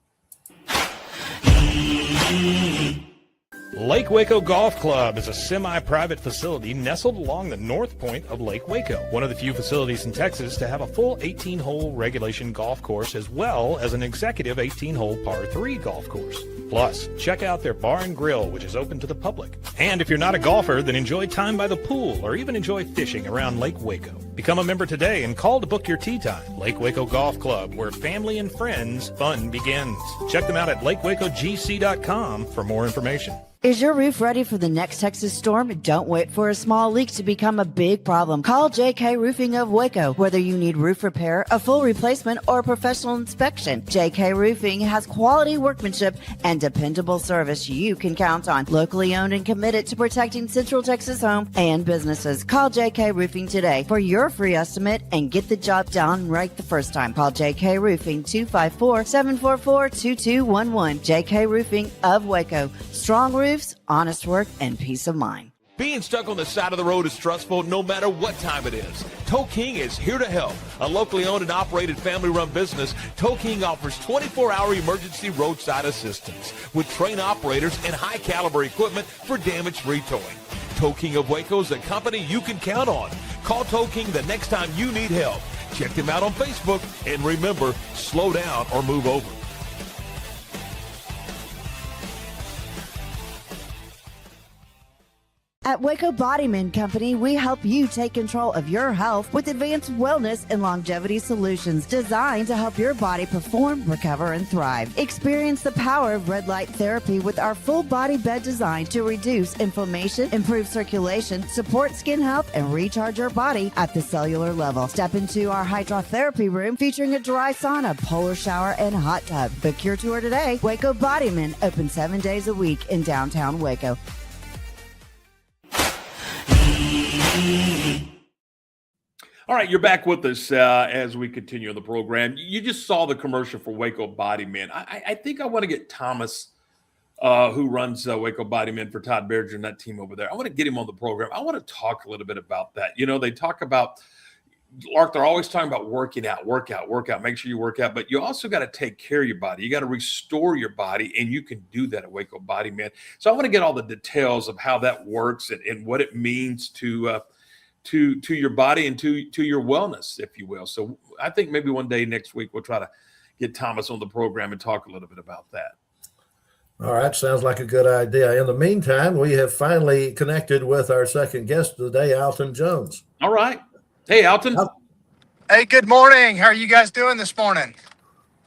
Lake Waco Golf Club is a semi-private facility nestled along the north point of Lake Waco, one of the few facilities in Texas to have a full 18-hole regulation golf course as well as an executive 18-hole par 3 golf course. Plus, check out their bar and grill, which is open to the public. And if you're not a golfer, then enjoy time by the pool or even enjoy fishing around Lake Waco. Become a member today and call to book your tee time. Lake Waco Golf Club, where family and friends fun begins. Check them out at lakewacogc.com for more information. Is your roof ready for the next Texas storm? Don't wait for a small leak to become a big problem. Call JK Roofing of Waco. Whether you need roof repair, a full replacement, or a professional inspection, JK Roofing has quality workmanship and dependable service you can count on. Locally owned and committed to protecting Central Texas homes and businesses. Call JK Roofing today for your free estimate and get the job done right the first time. Call JK Roofing 254-744-2211. JK Roofing of Waco. Strong roofs, honest work, and peace of mind. Being stuck on the side of the road is stressful no matter what time it is. Tow King is here to help. A locally owned and operated family-run business, Tow King offers 24-hour emergency roadside assistance with trained operators and high-caliber equipment for damage-free towing. Tow King of Waco is a company you can count on. Call Tow King the next time you need help. Check them out on Facebook, and remember, slow down or move over. At Waco Bodyman Company, we help you take control of your health with advanced wellness and longevity solutions designed to help your body perform, recover, and thrive. Experience the power of red light therapy with our full body bed design to reduce inflammation, improve circulation, support skin health, and recharge your body at the cellular level. Step into our hydrotherapy room featuring a dry sauna, polar shower, and hot tub. Book your tour today. Waco Bodyman, open 7 days a week in downtown Waco. All right, you're back with us as we continue the program. You just saw the commercial for Waco Bodyman. I think I want to get Thomas, who runs Waco Bodyman for Todd Berger and that team over there. I want to get him on the program. I want to talk a little bit about that. You know, they talk about, Lark, they're always talking about working out, work out, make sure you work out, but you also got to take care of your body. You got to restore your body, and you can do that at Waco Bodyman. So I want to get all the details of how that works and what it means to your body and to your wellness, if you will. So I think maybe one day next week we'll try to get Thomas on the program and talk a little bit about that. All right, sounds like a good idea. In the meantime, we have finally connected with our second guest of the day, Alton Jones. All right. Hey, Alton. Hey, good morning. How are you guys doing this morning?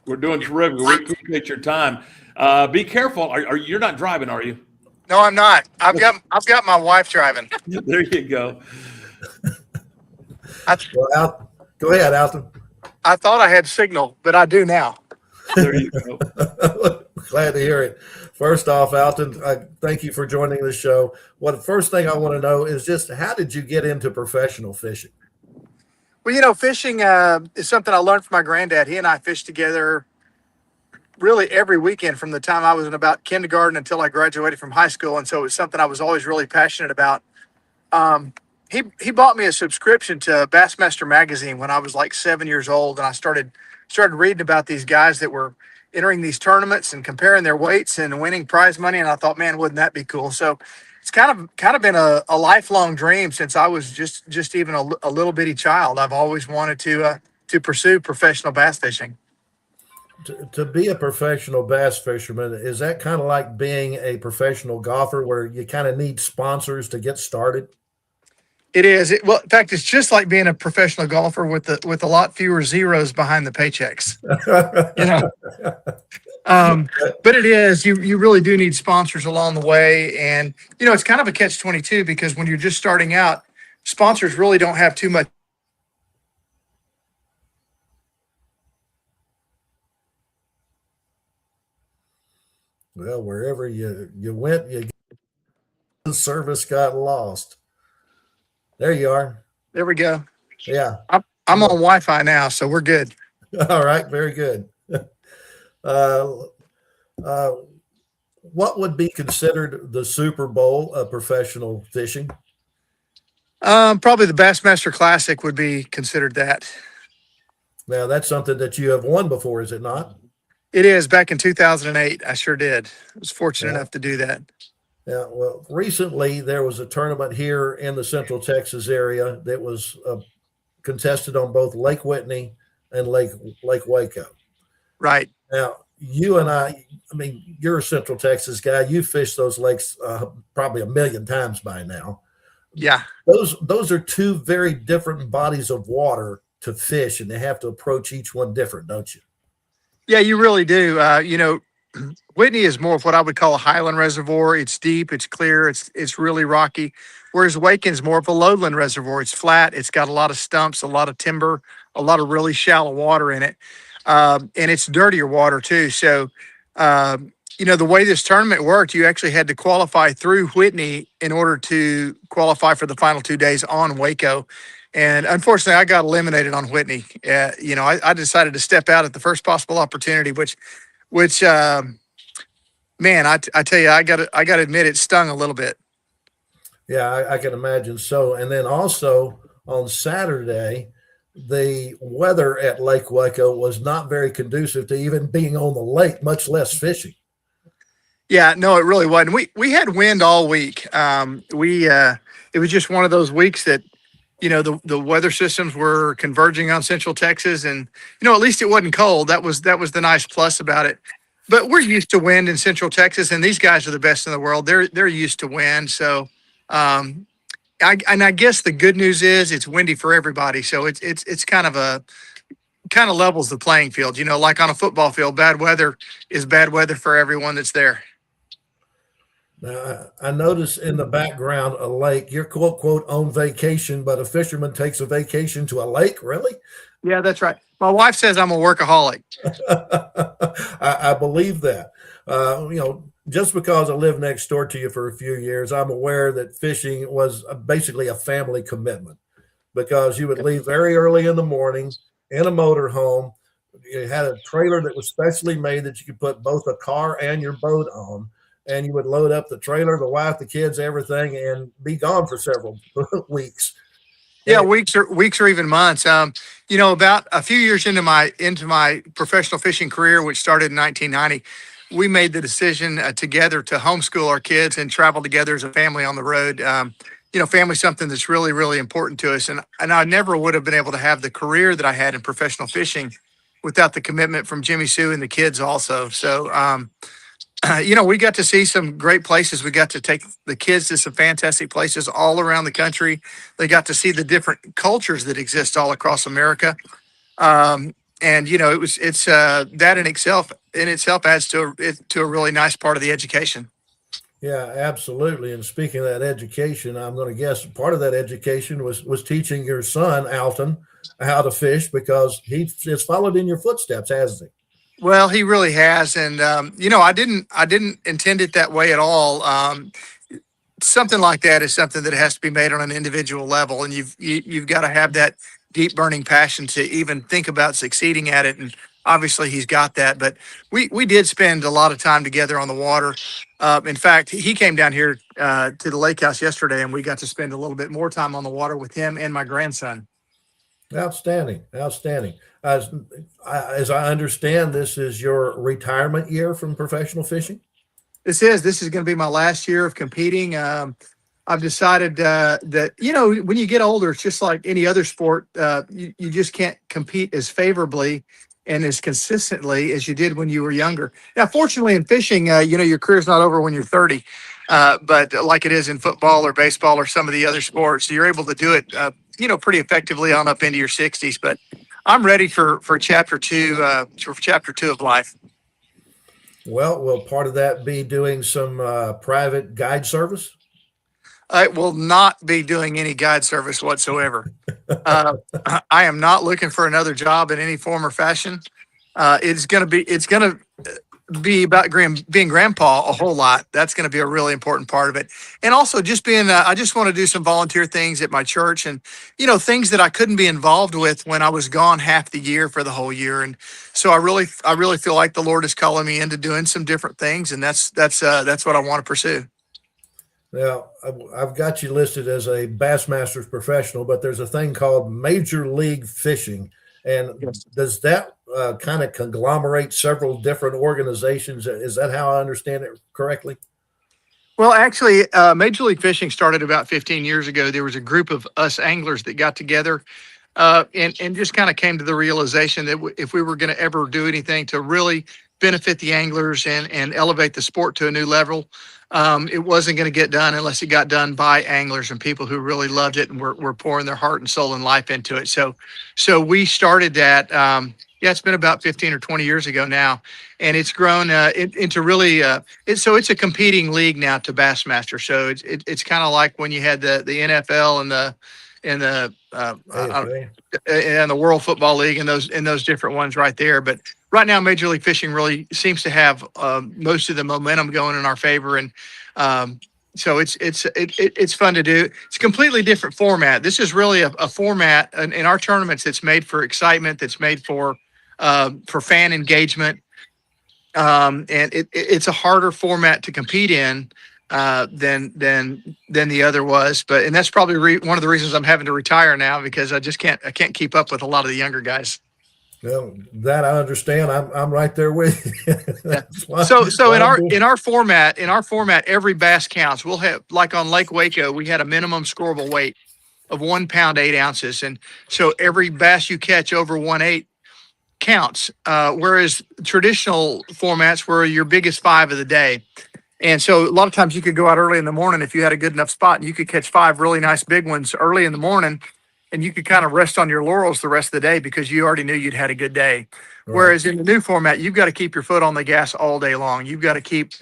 We're doing terrific. We appreciate your time. Be careful. You're not driving, are you? No, I'm not. I've got my wife driving. There you go. Go ahead, Alton. I thought I had signal, but I do now. There you go. Glad to hear it. First off, Alton, thank you for joining the show. The first thing I want to know is just how did you get into professional fishing? Well, fishing is something I learned from my granddad. He and I fished together really every weekend from the time I was in about kindergarten until I graduated from high school. And so it was something I was always really passionate about. He bought me a subscription to Bassmaster magazine when I was like 7 years old. And I started reading about these guys that were entering these tournaments and comparing their weights and winning prize money. And I thought, man, wouldn't that be cool? So it's kind of been a lifelong dream since I was just even a little bitty child. I've always wanted to pursue professional bass fishing. To be a professional bass fisherman, is that kind of like being a professional golfer where you kind of need sponsors to get started? It is. Well, in fact, it's just like being a professional golfer with a lot fewer zeros behind the paychecks. But it is. You really do need sponsors along the way, and it's kind of a catch-22 because when you're just starting out, sponsors really don't have too much. Well, wherever you went, the service got lost. There you are. There we go. Yeah. I'm on Wi-Fi now, so we're good. All right. Very good. What would be considered the Super Bowl of professional fishing? Probably the Bassmaster Classic would be considered that. Now, that's something that you have won before, is it not? It is. Back in 2008, I sure did. I was fortunate enough to do that. Yeah, well, recently there was a tournament here in the Central Texas area that was contested on both Lake Whitney and Lake Waco. Right. Now, you and I mean, you're a Central Texas guy. You fished those lakes probably a million times by now. Yeah. Those are two very different bodies of water to fish, and they have to approach each one different, don't you? Yeah, you really do. Whitney is more of what I would call a highland reservoir. It's deep, it's clear, it's really rocky. Whereas Waken's more of a lowland reservoir. It's flat, it's got a lot of stumps, a lot of timber, a lot of really shallow water in it. And it's dirtier water too. So, the way this tournament worked, you actually had to qualify through Whitney in order to qualify for the final 2 days on Waco. And unfortunately, I got eliminated on Whitney. I decided to step out at the first possible opportunity, which man, I tell you, I got to admit, it stung a little bit. Yeah, I can imagine so. And then also on Saturday, the weather at Lake Waco was not very conducive to even being on the lake, much less fishing. Yeah, no, it really wasn't. We had wind all week. We It was just one of those weeks that the weather systems were converging on Central Texas, and at least it wasn't cold. That was the nice plus about it. But we're used to wind in Central Texas, and these guys are the best in the world. They're used to wind, so um, I guess the good news is it's windy for everybody, so it's kind of levels the playing field. Like on a football field, bad weather is bad weather for everyone that's there. Now, I notice in the background a lake. You're quote, quote, on vacation, but a fisherman takes a vacation to a lake? Really? Yeah, that's right. My wife says I'm a workaholic. I believe that. Just because I lived next door to you for a few years, I'm aware that fishing was basically a family commitment because you would leave very early in the morning in a motor home. You had a trailer that was specially made that you could put both a car and your boat on. And you would load up the trailer, the wife, the kids, everything, and be gone for several weeks. Yeah, weeks or even months. About a few years into my professional fishing career, which started in 1990, we made the decision together to homeschool our kids and travel together as a family on the road. Family's something that's really, really important to us, and I never would have been able to have the career that I had in professional fishing without the commitment from Jimmy Sue and the kids also. So, we got to see some great places. We got to take the kids to some fantastic places all around the country. They got to see the different cultures that exist all across America. And it's that in itself adds to a really nice part of the education. Yeah, absolutely. And speaking of that education, I'm going to guess part of that education was teaching your son Alton how to fish because he has followed in your footsteps, hasn't he? Well, he really has, and I didn't intend it that way at all. Something like that is something that has to be made on an individual level, and you've got to have that deep burning passion to even think about succeeding at it. And obviously, he's got that. But we did spend a lot of time together on the water. In fact, he came down here to the lake house yesterday, and we got to spend a little bit more time on the water with him and my grandson. Outstanding, outstanding. As I understand, this is your retirement year from professional fishing. This is going to be my last year of competing. I've decided that when you get older, it's just like any other sport. You just can't compete as favorably and as consistently as you did when you were younger. Now, fortunately, in fishing, your career's not over when you're 30, but like it is in football or baseball or some of the other sports, you're able to do it, pretty effectively on up into your 60s. But I'm ready for chapter two, of life. Well, will part of that be doing some private guide service? I will not be doing any guide service whatsoever. I am not looking for another job in any form or fashion. It's going to be about being grandpa a whole lot. That's going to be a really important part of it. And also just being, I just want to do some volunteer things at my church and, things that I couldn't be involved with when I was gone half the year for the whole year. And so I really feel like the Lord is calling me into doing some different things. And that's what I want to pursue. Now, I've got you listed as a Bassmasters professional, but there's a thing called Major League Fishing. And Yes. does that kind of conglomerate several different organizations? Is that how I understand it correctly? Well, actually, Major League Fishing started about 15 years ago. There was a group of us anglers that got together and just kind of came to the realization that if we were going to ever do anything to really benefit the anglers and elevate the sport to a new level, it wasn't going to get done unless it got done by anglers and people who really loved it and were pouring their heart and soul and life into it. So we started that. It's been about 15 or 20 years ago now, and it's grown into really. It's a competing league now to Bassmaster. So it's kind of like when you had the NFL and the and the World Football League and those different ones right there. But right now, Major League Fishing really seems to have most of the momentum going in our favor, and so it's fun to do. It's a completely different format. This is really a format in our tournaments that's made for excitement, that's made for fan engagement, and it's a harder format to compete in than the other was. And that's probably one of the reasons I'm having to retire now, because I can't keep up with a lot of the younger guys. Well, that I understand. I'm right there with you. So in our format, every bass counts. We'll have, like on Lake Waco, we had a minimum scoreable weight of 1 pound 8 ounces, and so every bass you catch over 1/8 counts. Whereas traditional formats were your biggest 5 of the day. And so a lot of times you could go out early in the morning if you had a good enough spot, and you could catch 5 really nice big ones early in the morning, and you could kind of rest on your laurels the rest of the day because you already knew you'd had a good day. Right. Whereas in the new format, you've got to keep your foot on the gas all day long. You've got to keep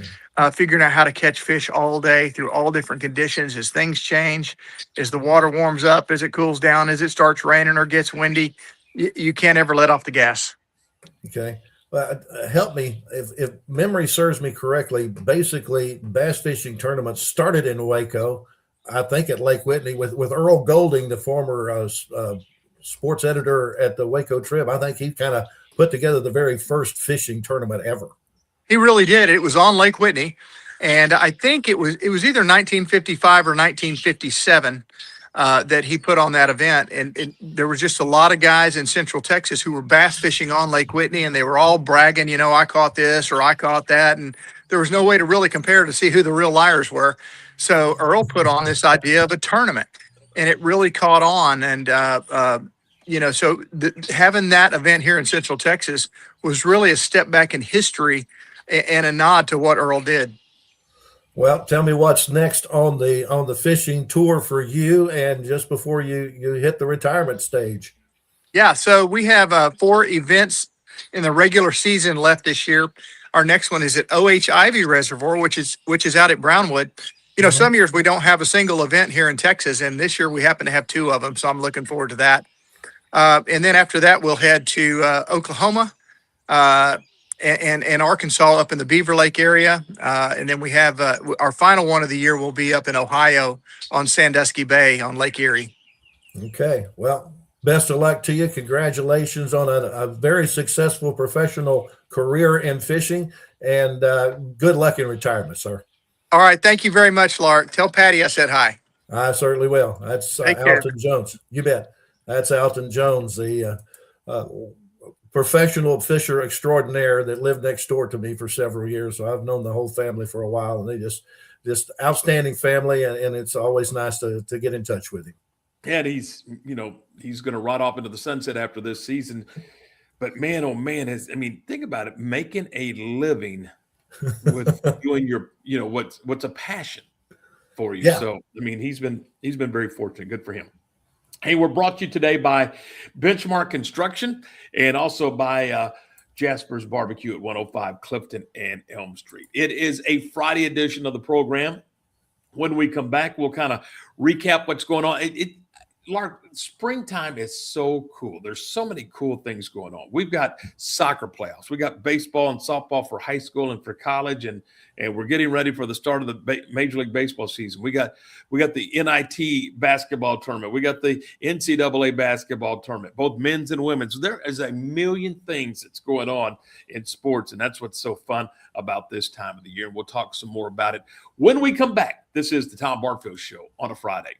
figuring out how to catch fish all day through all different conditions as things change, as the water warms up, as it cools down, as it starts raining or gets windy. You can't ever let off the gas. Okay. Well, help me, if memory serves me correctly, basically bass fishing tournaments started in Waco, I think at Lake Whitney, with Earl Golding, the former sports editor at the Waco Trib. I think he kind of put together the very first fishing tournament ever. He really did. It was on Lake Whitney, and I think it was either 1955 or 1957 that he put on that event. And there was just a lot of guys in Central Texas who were bass fishing on Lake Whitney, and they were all bragging, I caught this or I caught that. And there was no way to really compare to see who the real liars were. So Earl put on this idea of a tournament, and it really caught on. And, having that event here in Central Texas was really a step back in history and a nod to what Earl did. Well, tell me what's next on the fishing tour for you, and just before you hit the retirement stage. Yeah, so we have 4 events in the regular season left this year. Our next one is at O.H. Ivy Reservoir, which is out at Brownwood. Some years we don't have a single event here in Texas, and this year we happen to have 2 of them, so I'm looking forward to that. And then after that, we'll head to Oklahoma and Arkansas up in the Beaver Lake area. And then we have our final one of the year will be up in Ohio on Sandusky Bay on Lake Erie. Okay. Well, best of luck to you. Congratulations on a very successful professional career in fishing, and good luck in retirement, sir. All right. Thank you very much, Lark. Tell Patty I said hi. I certainly will. That's Alton Jones. You bet. That's Alton Jones, the professional fisher extraordinaire that lived next door to me for several years. So I've known the whole family for a while, and they just outstanding family. And it's always nice to get in touch with him. And he's going to ride off into the sunset after this season. But man, oh man, think about it, making a living with doing your, what's a passion for you. Yeah. So, he's been very fortunate. Good for him. Hey, we're brought to you today by Benchmark Construction and also by Jasper's Barbecue at 105 Clifton and Elm Street. It is a Friday edition of the program. When we come back, we'll kind of recap what's going on. Lark, springtime is so cool. There's so many cool things going on. We've got soccer playoffs. We got baseball and softball for high school and for college, and we're getting ready for the start of the Major League Baseball season. We got the NIT basketball tournament. We got the NCAA basketball tournament, both men's and women's. So there is a million things that's going on in sports, and that's what's so fun about this time of the year. And we'll talk some more about it when we come back. This is the Tom Barfield Show on a Friday.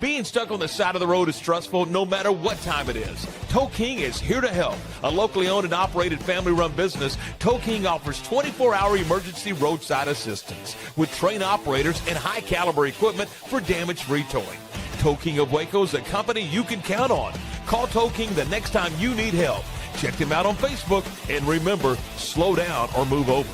Being stuck on the side of the road is stressful no matter what time it is. Tow King is here to help. A locally owned and operated family-run business, Tow King offers 24-hour emergency roadside assistance with trained operators and high-caliber equipment for damage-free towing. Tow King of Waco is a company you can count on. Call Tow King the next time you need help. Check them out on Facebook, and remember, slow down or move over.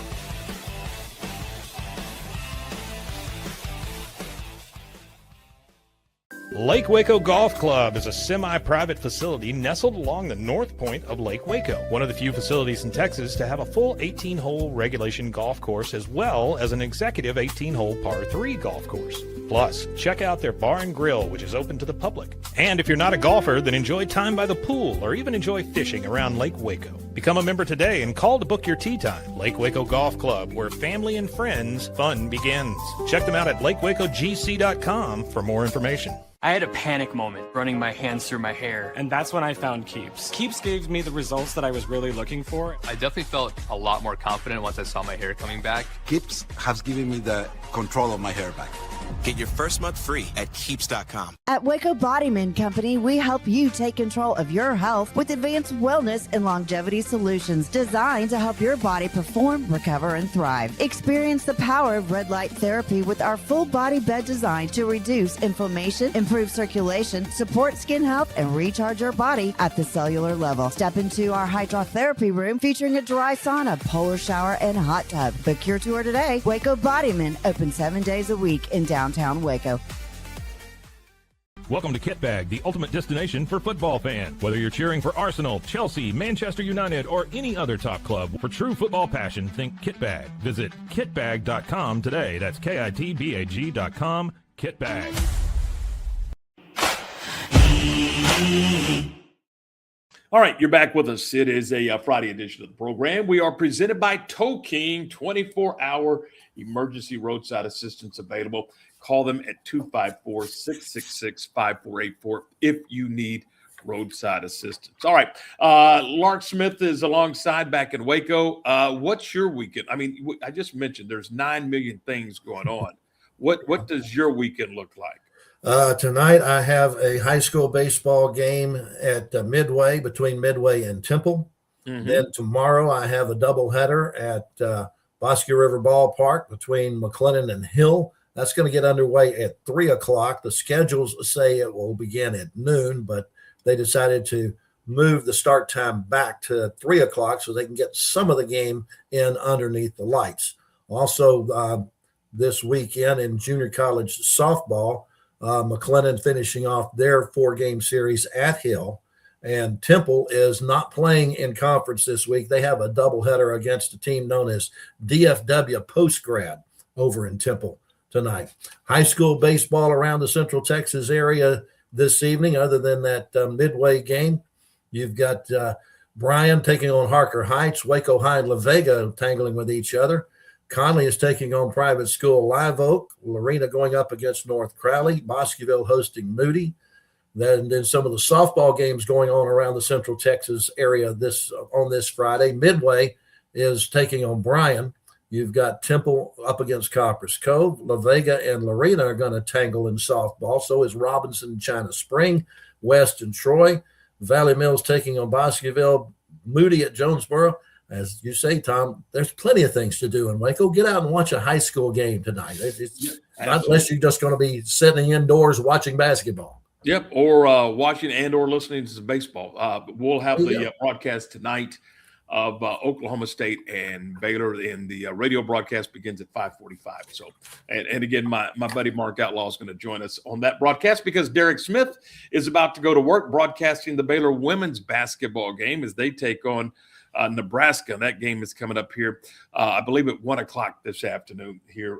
Lake Waco Golf Club is a semi-private facility nestled along the north point of Lake Waco, one of the few facilities in Texas to have a full 18-hole regulation golf course as well as an executive 18-hole par 3 golf course. Plus, check out their bar and grill, which is open to the public. And if you're not a golfer, then enjoy time by the pool or even enjoy fishing around Lake Waco. Become a member today and call to book your tee time. Lake Waco Golf Club, where family and friends fun begins. Check them out at lakewacogc.com for more information. I had a panic moment running my hands through my hair, and that's when I found Keeps. Keeps gave me the results that I was really looking for. I definitely felt a lot more confident once I saw my hair coming back. Keeps has given me the control of my hair back. Get your first month free at Keeps.com. At Waco Bodyman Company, we help you take control of your health with advanced wellness and longevity solutions designed to help your body perform, recover, and thrive. Experience the power of red light therapy with our full body bed design to reduce inflammation, improve circulation, support skin health, and recharge your body at the cellular level. Step into our hydrotherapy room featuring a dry sauna, polar shower, and hot tub. Book your tour today. Waco Bodyman, open 7 days a week in downtown Waco. Welcome to Kitbag, the ultimate destination for football fans. Whether you're cheering for Arsenal, Chelsea, Manchester United, or any other top club, for true football passion, think Kitbag. Visit kitbag.com today. That's KITBAG.com. Kitbag. All right, you're back with us. It is a Friday edition of the program. We are presented by Tow King, 24-hour emergency roadside assistance available. Call them at 254-666-5484 if you need roadside assistance. All right, Lark Smith is alongside back in Waco. What's your weekend? I mean, I just mentioned there's 9 million things going on. What does your weekend look like? Tonight, I have a high school baseball game at Midway, between Midway and Temple. Mm-hmm. Then tomorrow, I have a doubleheader at Bosque River Ballpark between McLennan and Hill. That's going to get underway at 3 o'clock. The schedules say it will begin at noon, but they decided to move the start time back to 3 o'clock so they can get some of the game in underneath the lights. Also, this weekend in junior college softball, McLennan finishing off their 4-game series at Hill, and Temple is not playing in conference this week. They have a doubleheader against a team known as DFW Postgrad over in Temple tonight. High school baseball around the Central Texas area this evening. Other than that Midway game, you've got Bryan taking on Harker Heights, Waco High and La Vega tangling with each other. Conley is taking on private school Live Oak. Lorena going up against North Crowley. Bosqueville hosting Moody. Then some of the softball games going on around the Central Texas area on this Friday. Midway is taking on Bryan. You've got Temple up against Copper's Cove. La Vega and Lorena are going to tangle in softball. So is Robinson and China Spring, West and Troy. Valley Mills taking on Bosqueville. Moody at Jonesboro. As you say, Tom, there's plenty of things to do in Waco. Get out and watch a high school game tonight. Not unless you're just going to be sitting indoors watching basketball. Yep, or watching and or listening to some baseball. We'll have the broadcast tonight of Oklahoma State and Baylor, and the radio broadcast begins at 5:45. So, and again, my buddy Mark Outlaw is going to join us on that broadcast because Derek Smith is about to go to work broadcasting the Baylor women's basketball game as they take on Nebraska. That game is coming up here, I believe, at 1 o'clock this afternoon here.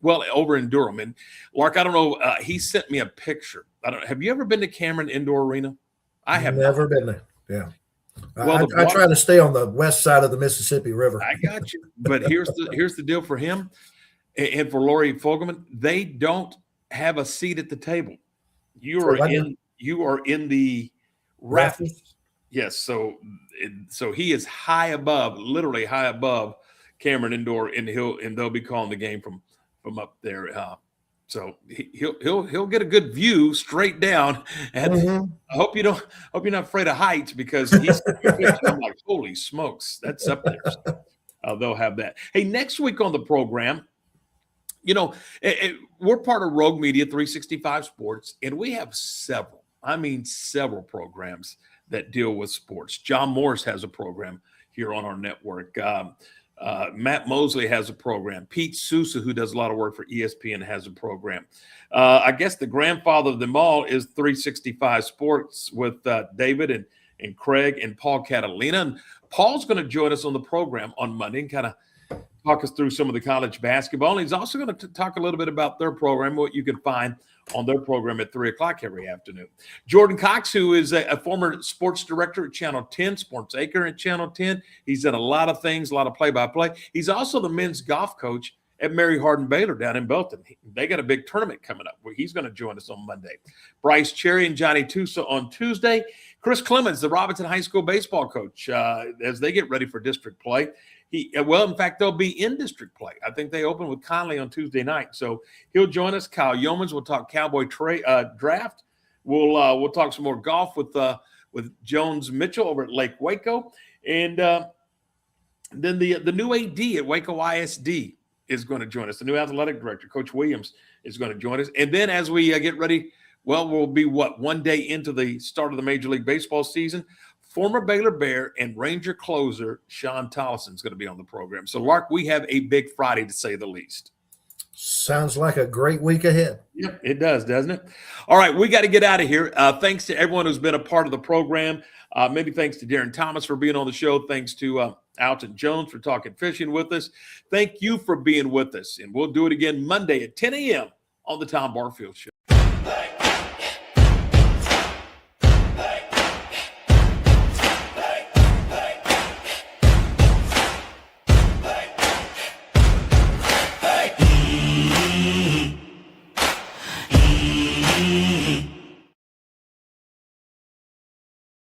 Over in Durham. And Lark, I don't know. He sent me a picture. Have you ever been to Cameron Indoor Arena? I have never been there. Yeah. Well, I try to stay on the west side of the Mississippi River. I got you. But here's the deal for him and for Lori Fogelman. They don't have a seat at the table. You are in the rafters. Yes. So he is high above, literally high above Cameron Indoor, and they'll be calling the game from up there. So he'll get a good view straight down. And I hope you're not afraid of heights, because I'm like, holy smokes, that's up there. So, they'll have that. Hey, next week on the program, we're part of Rogue Media 365 Sports, and we have several programs that deal with sports. John Morris has a program here on our network. Matt Mosley has a program. Pete Sousa, who does a lot of work for ESPN, has a program. I guess the grandfather of them all is 365 Sports with David and Craig and Paul Catalina. And Paul's going to join us on the program on Monday and kind of talk us through some of the college basketball. And he's also going to talk a little bit about their program, what you can find on their program at 3 o'clock every afternoon. Jordan Cox, who is a former sports director at Channel 10, Sports Acre at Channel 10. He's done a lot of things, a lot of play-by-play. He's also the men's golf coach at Mary Hardin Baylor down in Belton. They got a big tournament coming up where he's going to join us on Monday. Bryce Cherry and Johnny Tusa on Tuesday. Chris Clemens, the Robinson High School baseball coach, as they get ready for district play. In fact, they'll be in district play. I think they open with Conley on Tuesday night. So he'll join us. Kyle Yeomans will talk Cowboy draft. We'll talk some more golf with Jones Mitchell over at Lake Waco. And then the new AD at Waco ISD is going to join us. The new athletic director, Coach Williams, is going to join us. And then as we get ready, we'll be one day into the start of the Major League Baseball season. Former Baylor Bear and Ranger closer Sean Tollison is going to be on the program. So, Lark, we have a big Friday, to say the least. Sounds like a great week ahead. Yep, it does, doesn't it? All right, we got to get out of here. Thanks to everyone who's been a part of the program. Many thanks to Darin Thomas for being on the show. Thanks to Alton Jones for talking fishing with us. Thank you for being with us. And we'll do it again Monday at 10 a.m. on the Tom Barfield Show.